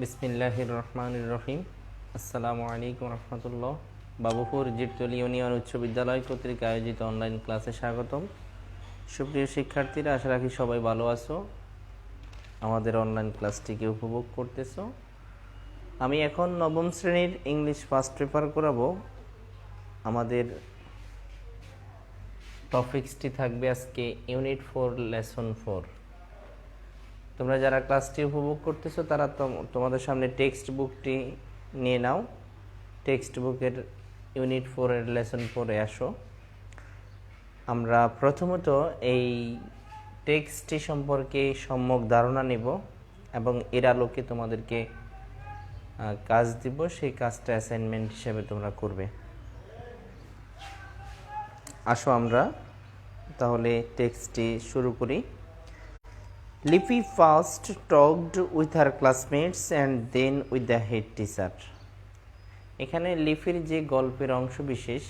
বিসমিল্লাহির রহমানির রহিম। আসসালামু আলাইকুম রহমতুল্লাহ। বাবুপুর জিরতলি ইউনিয়ন উচ্চ বিদ্যালয় কর্তৃক আয়োজিত অনলাইন ক্লাসে স্বাগতম। সুপ্রিয় শিক্ষার্থীরা, আশা রাখি সবাই ভালো আছো, আমাদের অনলাইন ক্লাসটিকে উপভোগ করতেছো। আমি এখন নবম শ্রেণীর ইংলিশ ফার্স্ট পেপার করাবো। আমাদের টপিক্সটি থাকবে আজকে ইউনিট 4 লেসন 4। তোমরা যারা ক্লাসটি উপভোগ করতেছো তারা তোমাদের সামনে টেক্সট বুকটি নিয়ে নাও। টেক্সট বুকের ইউনিট 4 এর লেসন 4-এ আসো। আমরা প্রথমত এই টেক্সটটি সম্পর্কে সম্যক ধারণা নেব এবং এর আলোকে তোমাদেরকে কাজ দিব। সেই কাজটা অ্যাসাইনমেন্ট হিসেবে তোমরা করবে। আসো আমরা তাহলে টেক্সটটি শুরু করি। Lipi first talked with her classmates and then with the head teacher. এখানে লিপির যে গল্পের অংশ বিশেষ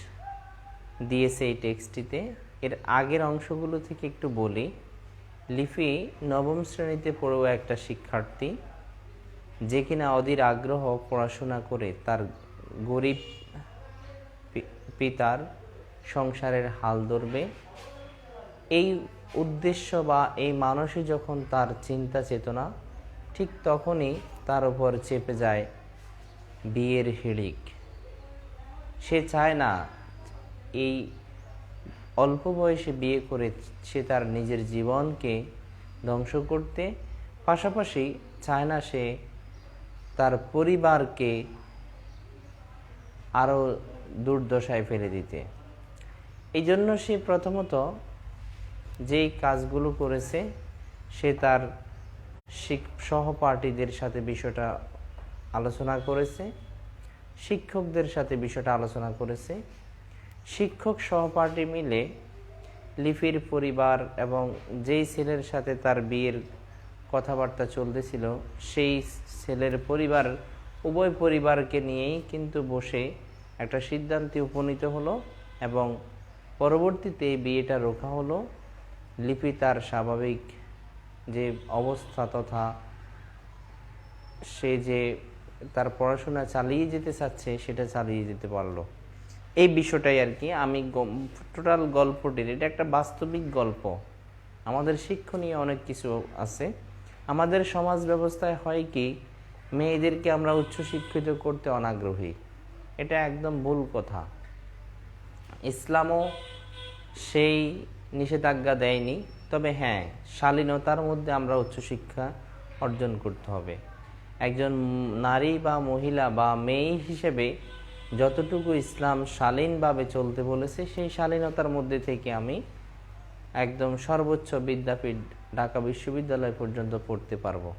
দিয়েছে এই টেক্সটটিতে, এর আগের অংশগুলো থেকে একটু বলি। লিপি নবম শ্রেণীতে পড়ুয়া একটা শিক্ষার্থী, যে কিনা অধীর আগ্রহ পড়াশোনা করে তার গরিব পিতার সংসারের হাল ধরবে। এই উদ্দেশ্য বা এই মানসে যখন তার চিন্তা চেতনা, ঠিক তখনই তার উপর চেপে যায় বিয়ের হিড়িক। সে চায় না এই অল্প বয়সে বিয়ে করে সে তার নিজের জীবনকে ধ্বংস করতে, পাশাপাশি চায় না সে তার পরিবারকে আরও দুর্দশায় ফেলে দিতে। এই জন্য সে প্রথমত যেই কাজগুলো করেছে, সে তার সহপাঠীদের সাথে বিষয়টা আলোচনা করেছে, শিক্ষকদের সাথে বিষয়টা আলোচনা করেছে। শিক্ষক সহপাঠী মিলে লিপির পরিবার এবং যেই ছেলের সাথে তার বিয়ের কথাবার্তা চলতেছিল, সেই ছেলের পরিবার, উভয় পরিবারকে নিয়েই কিন্তু বসে একটা সিদ্ধান্তে উপনীত হলো এবং পরবর্তীতে বিয়েটা রোখা হলো। লিপি তার স্বাভাবিক যে অবস্থা তথা সে যে তার পড়াশোনা চালিয়ে যেতে চাচ্ছে সেটা চালিয়ে যেতে পারলো। এই বিষয়টাই আর কি। আমি টোটাল গল্পটির, এটা একটা বাস্তবিক গল্প, আমাদের শিক্ষণীয় অনেক কিছু আছে। আমাদের সমাজ ব্যবস্থায় হয় কি, মেয়েদেরকে আমরা উচ্চশিক্ষিত করতে অনাগ্রহী। এটা একদম ভুল কথা। ইসলামও সেই নিষেধাজ্ঞা দেয়নি, তবে হ্যাঁ, শালীনতার মধ্যে আমরা উচ্চশিক্ষা অর্জন করতে হবে। একজন নারী বা মহিলা বা মেয়ে হিসেবে যতটুকু ইসলাম শালীনভাবে চলতে বলেছে, সেই শালীনতার মধ্যে থেকে আমি একদম সর্বোচ্চ বিদ্যাপীঠ ঢাকা বিশ্ববিদ্যালয় পর্যন্ত পড়তে পারবো,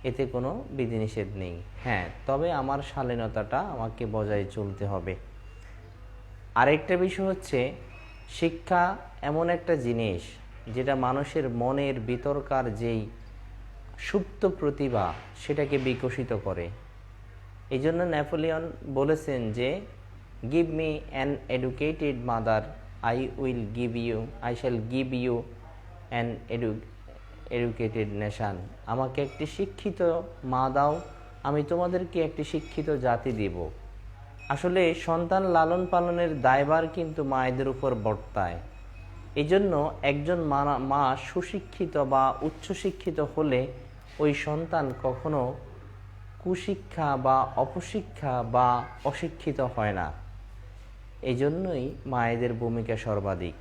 এতে কোনো বিধিনিষেধ নেই। হ্যাঁ, তবে আমার শালীনতাটা আমাকে বজায় চলতে হবে। আরেকটা বিষয় হচ্ছে, শিক্ষা এমন একটা জিনিস যেটা মানুষের মনের ভিতরকার যেই সুপ্ত প্রতিভা সেটাকে বিকশিত করে। এই জন্য নেপোলিয়ন বলেছেন যে, give me an educated mother, I shall give you an educated nation. আমাকে একটি শিক্ষিত মা দাও, আমি তোমাদেরকে একটি শিক্ষিত জাতি দেব। আসলে সন্তান লালন পালনের দায়ভার কিন্তু মায়েদের উপর বর্তায়। এই জন্য একজন মা সুশিক্ষিত বা উচ্চশিক্ষিত হলে ওই সন্তান কখনো কুশিক্ষা বা অপশিক্ষা বা অশিক্ষিত হয় না। এই জন্যই মায়েদের ভূমিকা সর্বাধিক।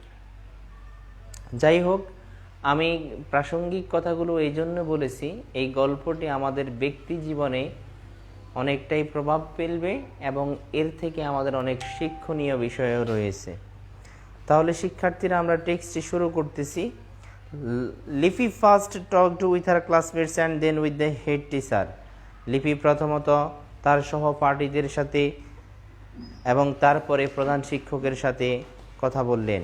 যাই হোক, আমি প্রাসঙ্গিক কথাগুলো এই জন্য বলেছি, এই গল্পটি আমাদের ব্যক্তি জীবনে অনেকটাই প্রভাব ফেলবে এবং এর থেকে আমাদের অনেক শিক্ষণীয় বিষয়ও রয়েছে। তাহলে শিক্ষার্থীরা, আমরা টেক্সটটি শুরু করতেছি। Lipi first talked with her classmates and then with the head teacher. Lipi প্রথমত তার সহপাঠীদের সাথে এবং তারপরে প্রধান শিক্ষকের সাথে কথা বললেন।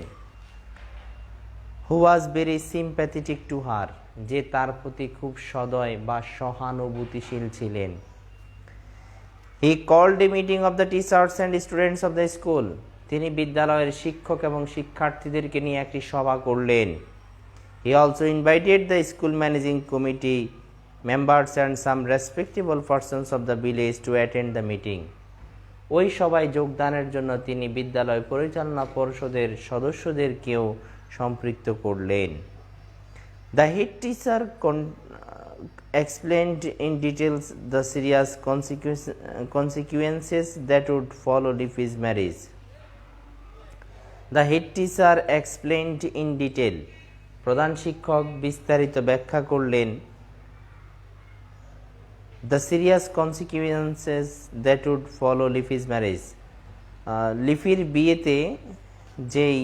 Who was very sympathetic to her, যে তার প্রতি খুব সদয় বা সহানুভূতিশীল ছিলেন। He called a meeting of the teachers and students of the school, তিনি বিদ্যালয়ের শিক্ষক এবং শিক্ষার্থীদেরকে নিয়ে একটি সভা করলেন। He also invited the school managing committee members and some respectable persons of the village to attend the meeting. ওই সভায় যোগদানের জন্য তিনি বিদ্যালয় পরিচালনা পরিষদের সদস্যদেরকেও সম্পৃক্ত করলেন। The head teacher explained in details the serious consequences that would follow Lipi's marriage. The head teacher explained in detail. প্রধান শিক্ষক বিস্তারিত ব্যাখ্যা করলেন the serious consequences that would follow Lipi's marriage. লিপির বিয়েতে যেই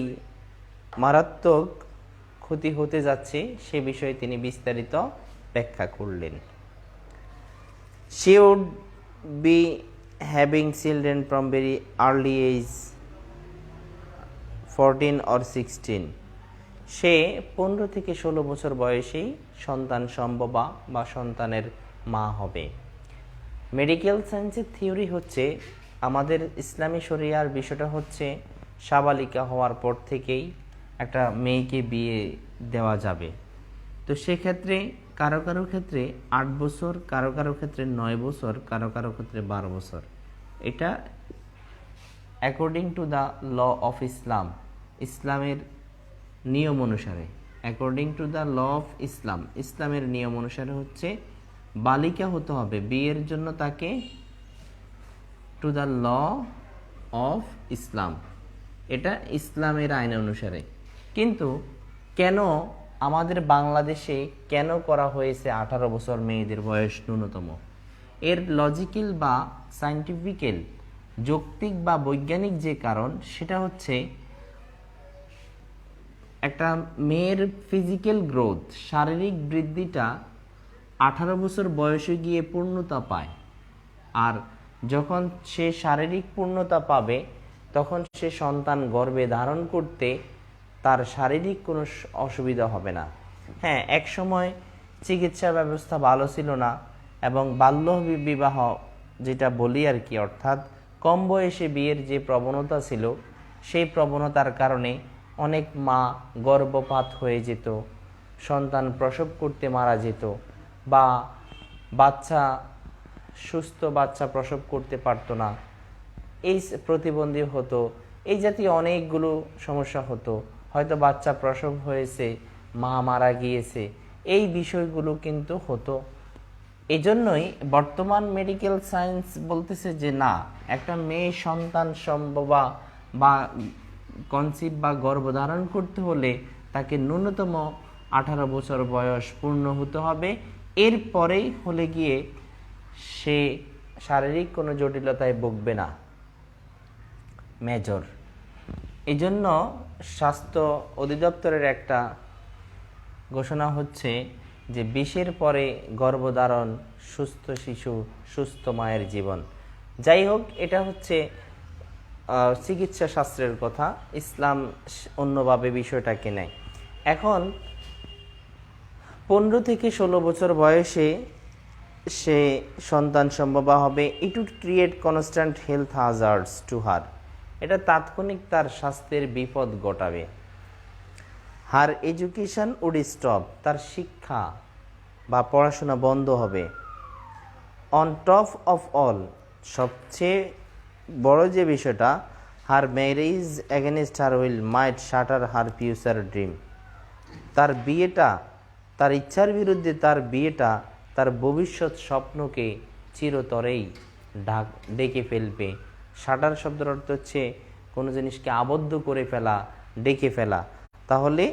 মারাত্মক ক্ষতি হতে যাচ্ছে সে বিষয়ে তিনি বিস্তারিত ব্যাখ্যা করলেন। She would be having children from very early age, 14 or 16. সে 15 থেকে 16 বছর বয়সেই সন্তান সম্ভবা বা সন্তানের মা হবে। মেডিকেল সায়েন্সের থিওরি হচ্ছে আমাদের ইসলামী শরিয়ার বিষয়টা হচ্ছে সাবালিকা হওয়ার পর থেকেই একটা মেয়েকে বিয়ে দেওয়া যাবে। তো সেক্ষেত্রে কারো কারো ক্ষেত্রে 8 বছর, কারো কারো ক্ষেত্রে 9 বছর, কারো কারো ক্ষেত্রে 12 বছর। এটা according to the law of Islam, ইসলামের নিয়ম অনুসারে, according to the law of Islam, ইসলামের নিয়ম অনুসারে হচ্ছে বালিকা হতে হবে বিয়ের জন্য তাকে, টু দ্য ল অফ ইসলাম, এটা ইসলামের আইন অনুসারে। কিন্তু কেন আমাদের বাংলাদেশে কেন করা হয়েছে 18 বছর মেয়েদের বয়স ন্যূনতম? এর লজিক্যাল বা সায়েন্টিফিক্যাল, যৌক্তিক বা বৈজ্ঞানিক যে কারণ সেটা হচ্ছে একটা মেয়ের ফিজিক্যাল গ্রোথ, শারীরিক বৃদ্ধিটা 18 বছর বয়সে গিয়ে পূর্ণতা পায়। আর যখন সে শারীরিক পূর্ণতা পাবে তখন সে সন্তান গর্ভে ধারণ করতে তার শারীরিক কোনো অসুবিধা হবে না। হ্যাঁ, এক সময় চিকিৎসা ব্যবস্থা ভালো ছিল না এবং বাল্য বিবাহ যেটা বলি আর কি, অর্থাৎ কম বয়সে বিয়ের যে প্রবণতা ছিল সেই প্রবণতার কারণে অনেক মা গর্ভপাত হয়ে যেত, সন্তান প্রসব করতে মারা যেত, বা সুস্থ বাচ্চা প্রসব করতে পারতো না, এই প্রতিবন্ধী হতো, এই জাতীয় অনেকগুলো সমস্যা হতো। হয়তো বাচ্চা প্রসব হয়েছে, মা মারা গিয়েছে, এই বিষয়গুলো কিন্তু হতো। এজন্যই বর্তমান মেডিকেল সায়েন্স বলতেছে যে না, একটা মেয়ে সন্তান সম্ভবা বা কনসিভ বা গর্ভধারণ করতে হলে তাকে ন্যূনতম 18 বছর বয়স পূর্ণ হতে হবে। এরপরেই হলে গিয়ে সে শারীরিক কোনো জটিলতায় ভুগবে না, মেজর। এই জন্য স্বাস্থ্য অধিদপ্তরের একটা ঘোষণা হচ্ছে যে 20-এর পরে গর্ভধারণ, সুস্থ শিশু, সুস্থ মায়ের জীবন। যাই হোক, এটা হচ্ছে চিকিৎসা শাস্ত্রের কথা, ইসলাম অন্যভাবে বিষয়টাকে নেয়। এখন 15 থেকে 16 বছর বয়সে সে সন্তান সম্ভবা হবে। It would create constant health hazards to her, এটা তাৎক্ষণিক তার স্বাস্থ্যের বিপদ ঘটাবে। হার এডুকেশন উড স্টপ, তার শিক্ষা বা পড়াশোনা বন্ধ হবে। অন টপ অফ অল, সবচেয়ে বড় যে বিষয়টা, her marriage against her will might shatter her future dream, তার বিয়েটা, তার ইচ্ছার বিরুদ্ধে তার বিয়েটা তার ভবিষ্যৎ স্বপ্নকে চিরতরেই ডেকে ফেলবে। শাটার শব্দের অর্থ হচ্ছে কোনো জিনিসকে আবদ্ধ করে ফেলা, ডেকে ফেলা। তাহলে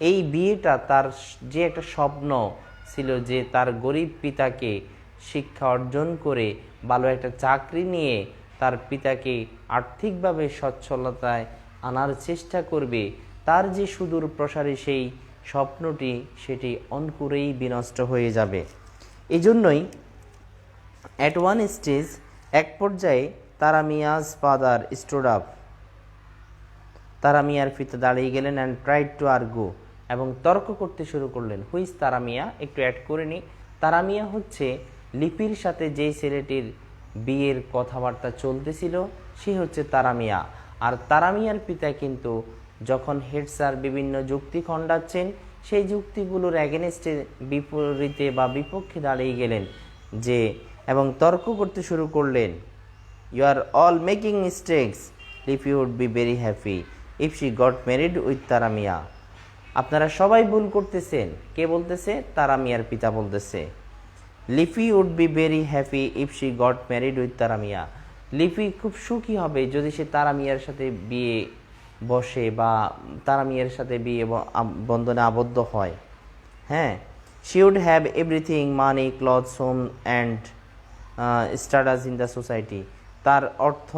এই বিয়েটা তার যে একটা স্বপ্ন ছিল যে তার গরিব পিতাকে শিক্ষা অর্জন করে ভালো একটা চাকরি নিয়ে তার পিতাকে আর্থিকভাবে সচ্ছলতায় আনার চেষ্টা করবে, তার যে সুদূর প্রসারী সেই স্বপ্নটি, সেটি অঙ্কুরেই বিনষ্ট হয়ে যাবে। এই জন্যই অ্যাট ওয়ান স্টেজ, এক পর্যায়ে তারা মিয়াজ ফাদার স্টুড আপ, তারা মিয়ার পিতা দাঁড়িয়ে গেলেন অ্যান্ড ট্রাইড টু আর্গু, এবং তর্ক করতে শুরু করলেন। হুইজ তারা মিয়া, একটু অ্যাড করে নিই। তারা মিয়া হচ্ছে লিপির সাথে যেই ছেলেটির বিয়ের কথাবার্তা চলতেছিল সে হচ্ছে তারা মিয়া। আর তারা মিয়ার পিতা কিন্তু যখন হেড স্যার বিভিন্ন যুক্তি খণ্ডাচ্ছেন সেই যুক্তিগুলোর অ্যাগেনস্টে বিপরীতে বা বিপক্ষে দাঁড়িয়ে গেলেন যে এবং তর্ক করতে শুরু করলেন। You are all making mistakes, Lipi would be very happy if she got married with Tara Mia. আপনারা সবাই ভুল করতেছেন। কে বলতেছে? তারা মিয়ার পিতা বলতেছে। Lipi would be very happy if she got married with Tara Mia. লিপি খুব সুখী হবে যদি সে তারা মিয়ার সাথে বিয়ে বসে বা তারা মিয়ার সাথে বিয়ে বন্ধনে আবদ্ধ হয়। হ্যাঁ, she would have everything, money, clothes, home and status in the society. তার অর্থ,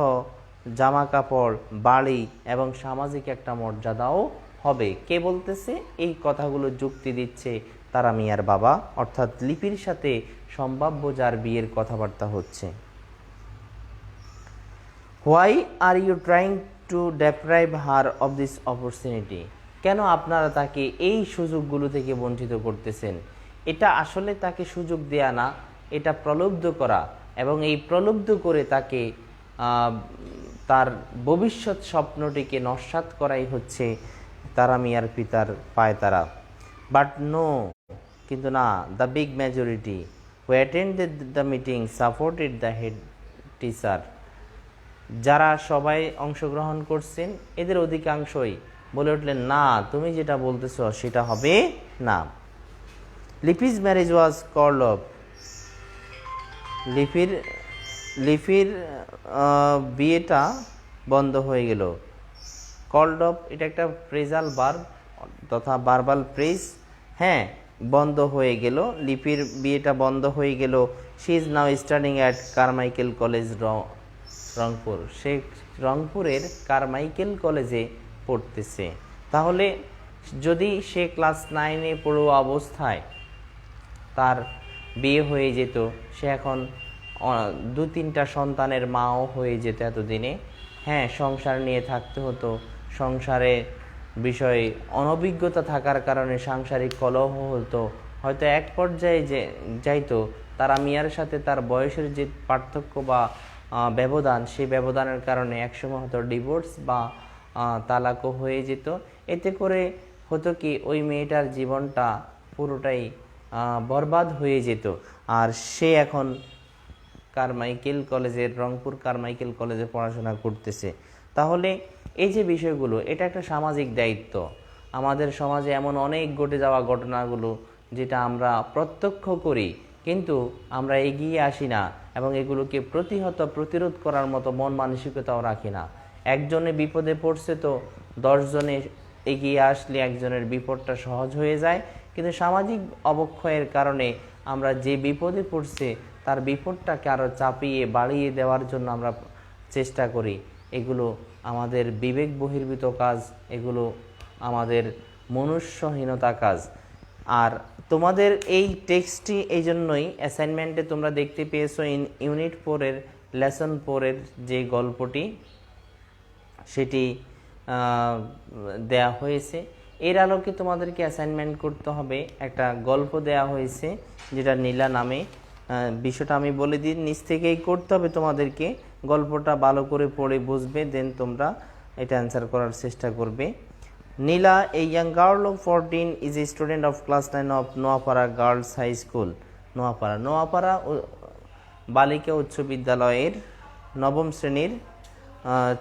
জামা কাপড়, বাড়ি এবং সামাজিক একটা মর্যাদাও হবে। কে বলতেছে? এই কথাগুলো যুক্তি দিচ্ছে তারা মিয়ার বাবা, অর্থাৎ লিপির সাথে সম্ভাব্য যার বিয়ের কথাবার্তা হচ্ছে। Why are you trying to deprive her of this opportunity? কেন আপনারা তাকে এই সুযোগগুলো থেকে বঞ্চিত করতেছেন? এটা আসলে তাকে সুযোগ দেয়া না, এটা প্রলুব্ধ করা, এবং এই প্রলুব্ধ করে তাকে তার ভবিষ্যৎ স্বপ্নটিকে নস্যাৎ করাই হচ্ছে তারা মিয়ার পিতার পায়তারা। বাট নো, কিন্তু না, the big majority who attended the meeting supported the head teacher. যারা সবাই অংশগ্রহণ করছেন এদের অধিকাংশই বলে উঠলেন, না, তুমি যেটা বলতেছো সেটা হবে না। Lipi's marriage was called off. লিপির বিয়েটা বন্ধ হয়ে গেল। কল্ড অফ এটা একটা ফ্রেজাল ভার্ব তথা ভার্বাল ফ্রেজ। হ্যাঁ, বন্ধ হয়ে গেল, লিপির বিয়েটা বন্ধ হয়ে গেল। She is now studying at Carmichael college, Rangpur. সে রংপুরের কারমাইকেল কলেজে পড়তেছে। তাহলে যদি সে ক্লাস 9-এ পড়ুয়া অবস্থায় তার বিয়ে হয়ে যেত, সে এখন 2-3টা সন্তানের মাও হয়ে যেত এতদিনে। হ্যাঁ, সংসার নিয়ে থাকতে হতো, সংসারে বিষয়ে অনভিজ্ঞতা থাকার কারণে সাংসারিক কলহ হতো, হয়তো এক পর্যায়ে যাইতো তারা মিয়ার সাথে তার বয়সের যে পার্থক্য বা ব্যবধান, সেই ব্যবধানের কারণে একসময় হয়তো ডিভোর্স বা তালাকও হয়ে যেত। এতে করে হতো কি, ওই মেয়েটার জীবনটা পুরোটাই বরবাদ হয়ে যেত। আর সে এখন কারমাইকেল কলেজের, রংপুর কারমাইকেল কলেজে পড়াশোনা করতেছে। তাহলে এই যে বিষয়গুলো, এটা একটা সামাজিক দায়িত্ব। আমাদের সমাজে এমন অনেক ঘটে যাওয়া ঘটনাগুলো যেটা আমরা প্রত্যক্ষ করি, কিন্তু আমরা এগিয়ে আসি না এবং এগুলোকে প্রতিরোধ করার মতো মন মানসিকতাও রাখি না। একজনে বিপদে পড়ছে তো 10 জনে এগিয়ে আসলে একজনের বিপদটা সহজ হয়ে যায়, কিন্তু সামাজিক অবক্ষয়ের কারণে আমরা যে বিপদে পড়ছে তার বিপদটাকে আরও চাপিয়ে বাড়িয়ে দেওয়ার জন্য আমরা চেষ্টা করি। এগুলো আমাদের বিবেক বহির্ভূত কাজ, এগুলো আমাদের মনুষ্যহীনতা কাজ। আর তোমাদের এই টেক্সটটি এই জন্যই অ্যাসাইনমেন্টে তোমরা দেখতে পেয়েছো, ইউনিট 4-এর লেসন 4-এর যে গল্পটি সেটি দেয়া হয়েছে। এর আলোকে তোমাদেরকে অ্যাসাইনমেন্ট করতে হবে। একটা গল্প দেয়া হয়েছে যেটা নীলা নামে। বিষয়টা আমি বলে দিই, নিচ থেকেই করতে হবে তোমাদেরকে। গল্পটা ভালো করে পড়ে বুঝবে, দেন তোমরা এটা অ্যান্সার করার চেষ্টা করবে। নীলা, a young girl of 14, is a student of class 9 of Noapara girls high school. Noapara বালিকা উচ্চ বিদ্যালয়ের 9ম শ্রেণীর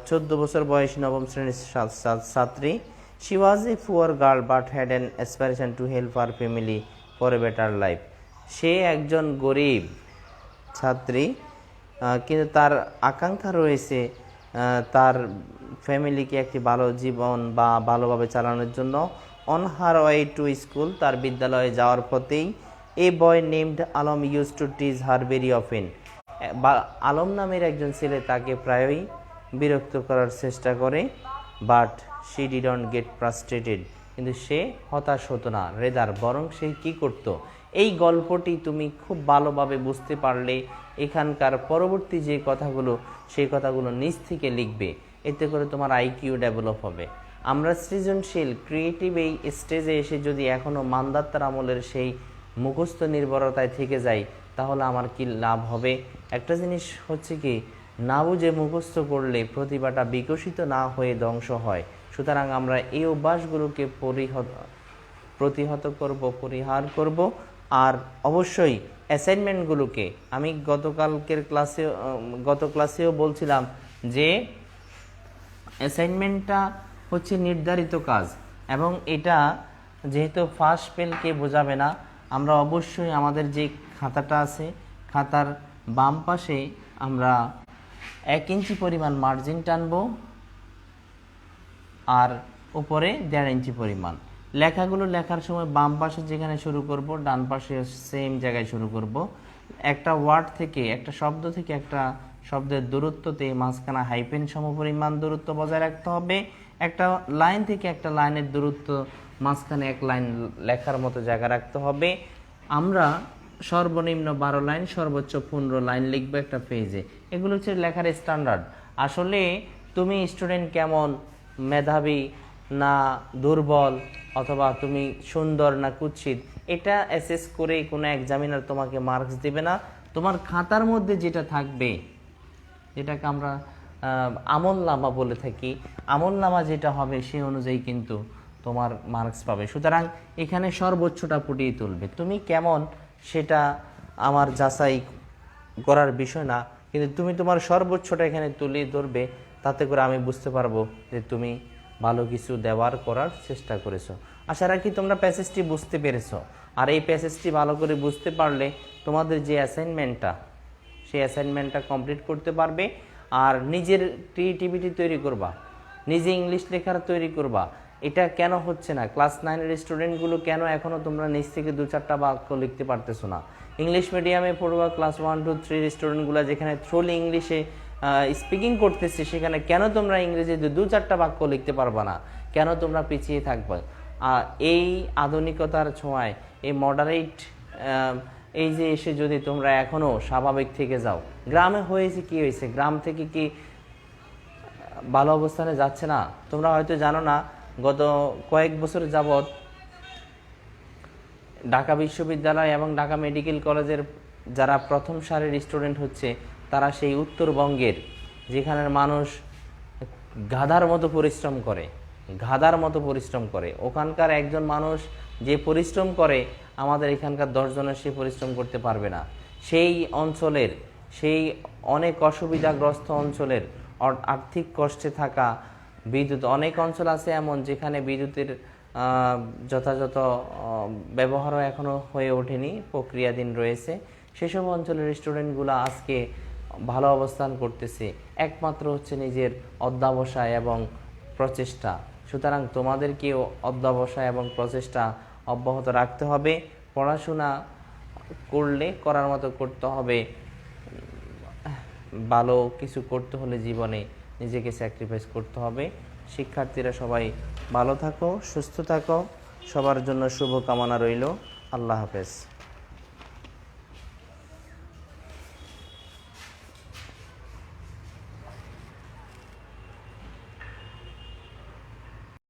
14 বছর বয়সী 9ম শ্রেণীর ছাত্রী। She was a poor girl but had an aspiration to help her family for a better life. সে একজন গরিব ছাত্রী, কিন্তু তার আকাঙ্ক্ষা রয়েছে তার ফ্যামিলিকে একটি ভালো জীবন বা ভালোভাবে চালানোর জন্য। On her way to school, তার বিদ্যালয়ে যাওয়ার পথেই, a boy named Alam used to tease her very often. Alam নামের একজন ছেলে তাকে প্রায়ই বিরক্ত করার চেষ্টা করে। But she didn't get frustrated, কিন্তু সে হতাশ হতো না, রেদার বরং সে কি করত। এই গল্পটি তুমি খুব ভালোভাবে বুঝতে পারলে এখানকার পরবর্তী যে কথাগুলো, সেই কথাগুলো নিজ থেকে লিখবে। এতে করে তোমার আইকিউ ডেভেলপ হবে। আমরা সৃজনশীল ক্রিয়েটিভ এই স্টেজে এসে যদি এখনও মান্দাত্তার আমলের সেই মুখস্থ নির্ভরতায় থেকে যাই, তাহলে আমার কি লাভ হবে? একটা জিনিস হচ্ছে কি, না বুঝে মুখস্থ করলে প্রতিভাটা বিকশিত না হয়ে ধ্বংস হয়। সুতরাং আমরা এই অভ্যাসগুলোকে প্রতিহত করব, পরিহার করব। আর অবশ্যই অ্যাসাইনমেন্টগুলোকে আমি গত ক্লাসেও বলছিলাম যে অ্যাসাইনমেন্টটা হচ্ছে নির্ধারিত কাজ, এবং এটা যেহেতু ফার্স্ট পেনকে বোঝাবে না, আমরা অবশ্যই আমাদের যে খাতাটা আছে খাতার বাম পাশে আমরা 1 ইঞ্চি পরিমাণ মার্জিন টানবো আর উপরে 1.5 ইঞ্চি পরিমাণ। লেখাগুলো লেখার সময় বাম পাশে যেখানে শুরু করব ডান পাশে সেম জায়গায় শুরু করব। একটা ওয়ার্ড থেকে, একটা শব্দ থেকে একটা শব্দের দূরত্বতে মাঝখানে হাইপেন সমপরিমাণ দূরত্ব বজায় রাখতে হবে। একটা লাইন থেকে একটা লাইনের দূরত্ব মাঝখানে 1 লাইন লেখার মতো জায়গা রাখতে হবে। আমরা সর্বনিম্ন 12 লাইন, সর্বোচ্চ 15 লাইন লিখবো একটা পেজে। এগুলো হচ্ছে লেখার স্ট্যান্ডার্ড। আসলে তুমি স্টুডেন্ট কেমন, মেধাবী না দুর্বল, অথবা তুমি সুন্দর না কুৎসিত, এটা অ্যাসেস করে কোনো এক্সামিনার তোমাকে মার্কস দেবে না। তোমার খাতার মধ্যে যেটা থাকবে, যেটাকে আমরা আমলনামা বলে থাকি, আমলনামা যেটা হবে সেই অনুযায়ী কিন্তু তোমার মার্কস পাবে। সুতরাং এখানে সর্বোচ্চটা ফুটিয়ে তুলবে। তুমি কেমন সেটা আমার যাচাই করার বিষয় না, কিন্তু তুমি তোমার সর্বোচ্চটা এখানে তুলে ধরবে, তাতে করে আমি বুঝতে পারবো যে তুমি ভালো কিছু দেওয়ার করার চেষ্টা করেছো। আশা রাখি তোমরা প্যাসেজটি বুঝতে পেরেছো। আর এই প্যাসেজটি ভালো করে বুঝতে পারলে তোমাদের যে অ্যাসাইনমেন্টটা, সেই অ্যাসাইনমেন্টটা কমপ্লিট করতে পারবে। আর নিজের ক্রিয়েটিভিটি তৈরি করবা, নিজে ইংলিশ লেখার তৈরি করবা। এটা কেন হচ্ছে না? ক্লাস 9-এর স্টুডেন্টগুলো কেন এখনও তোমরা নিজ থেকে 2-4টা বাক্য লিখতে পারতেছো না? ইংলিশ মিডিয়ামে পড়বা ক্লাস 1, 2, 3 স্টুডেন্টগুলো যেখানে থ্রোলি ইংলিশে স্পিকিং করতেছে, সেখানে কেন তোমরা ইংরেজিতে 2-4টা বাক্য লিখতে পারবা না? কেন তোমরা পিছিয়ে থাকবে? এই আধুনিকতার ছোঁয়ায়, এই মডারেট এই যে এসে যদি তোমরা এখনও স্বাভাবিক থেকে যাও, গ্রামে হয়েছে কি হয়েছে? গ্রাম থেকে কি ভালো অবস্থানে যাচ্ছে না? তোমরা হয়তো জানো না, গত কয়েক বছর যাবৎ ঢাকা বিশ্ববিদ্যালয় এবং ঢাকা মেডিকেল কলেজের যারা প্রথম সারির স্টুডেন্ট হচ্ছে, তারা সেই উত্তরবঙ্গের, যেখানের মানুষ গাধার মতো পরিশ্রম করে, ওখানকার একজন মানুষ যে পরিশ্রম করে, আমাদের এখানকার 10 জনের সে পরিশ্রম করতে পারবে না। সেই অঞ্চলের, সেই অনেক অসুবিধাগ্রস্ত অঞ্চলের, আর্থিক কষ্টে থাকা, বিদ্যুৎ, অনেক অঞ্চল আছে এমন যেখানে বিদ্যুতের যথাযথ ব্যবহারও এখনও হয়ে ওঠেনি, প্রক্রিয়াধীন রয়েছে। সেসব অঞ্চলের স্টুডেন্টগুলো আজকে ভালো অবস্থান করতেছে, একমাত্র হচ্ছে নিজের অধ্যবসায় এবং প্রচেষ্টা। সুতরাং তোমাদেরকেও অধ্যবসায় এবং প্রচেষ্টা অব্যাহত রাখতে হবে। পড়াশোনা করলে করার মতো করতে হবে। ভালো কিছু করতে হলে জীবনে নিজেকে স্যাক্রিফাইস করতে হবে। শিক্ষার্থীরা সবাই ভালো থাকো, সুস্থ থাকো, সবার জন্য শুভকামনা রইল। আল্লাহ হাফেজ।